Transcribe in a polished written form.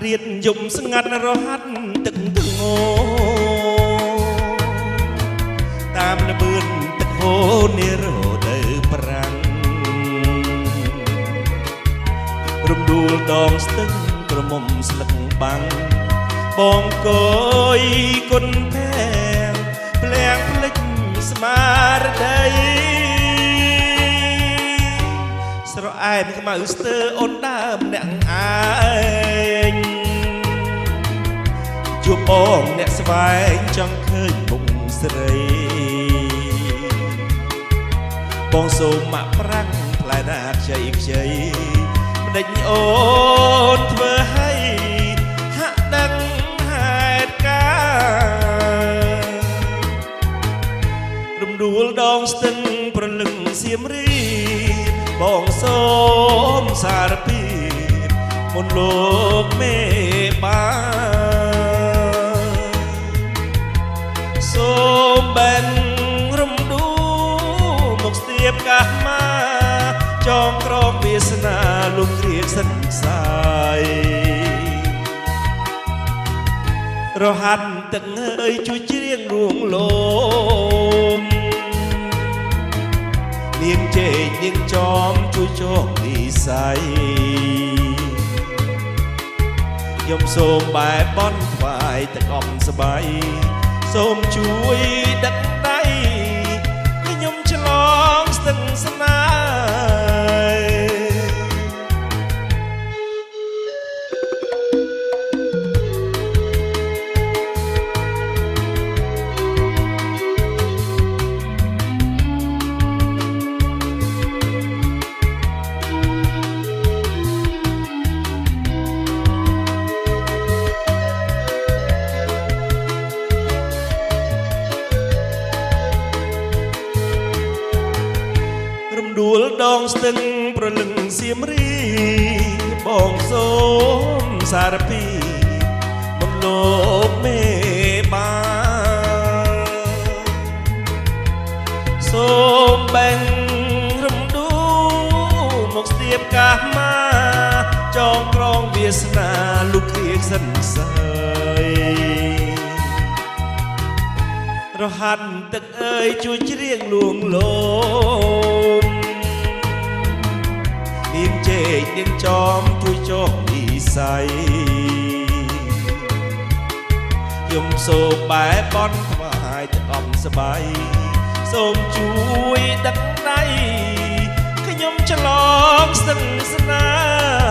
រៀតយំស្ងាត់រហ័សទឹកទងោតាមល្បឿនទឹកហូរនារដូវប្រាំងរំដួលដងស្ទឹងក្រមុំស្លឹកបាំងបងកយគុណភែងភ្លៀងភ្លេចស្មារតីស្រអែមខ្មៅស្ទើអូនដើមអ្នកឯងជួបបងអ្នកស្វែងចង់ឃើញមុខស្រីបងសូមមកប្រាំងផ្លែណាខ្ចីខ្ចីមិនដេញអូនធ្វើឲ្យហាក់ដឹងហេតុការរំដួលដងស្ទឹងប្រលឹងសៀមរាបបងសូមសារភាពមុនលោកមេបានសូមបែងរំដួលមកស្ទាបកាសមាចងក្រងវាសនាលំគ្រៀងសិនសាយរហាត់ទឹកអើយជួយច្រៀងរួងលោមនាងជេកនាងចอมជួយចងនិស័យខ្ញុំសូមបែបបន់ថ្វាយទឹកអំស្បៃសូមជួយដឹកដៃខ្ញុំឆ្លងស្ទឹងស្នេហ៍ដួលដងស្ទឹងប្រលឹងសៀមរាបងសូមសារភាពមុនលោកមេបានសូមបែងរំដួលមកស្ទាបកាសមាចងក្រងវាសនាលុកគ្រៀងសិនសើយរហាត់ទឹកអើយជួយច្រៀងលួងលោមនាងជេកនាងចอมជួយចងនិស័យខ្ញុំសូមបែបបន់ថ្វាយទឹកអំស្បៃសូមជួយដឹកដៃខ្ញុំឆ្លងស្ទឹងស្នេហ៍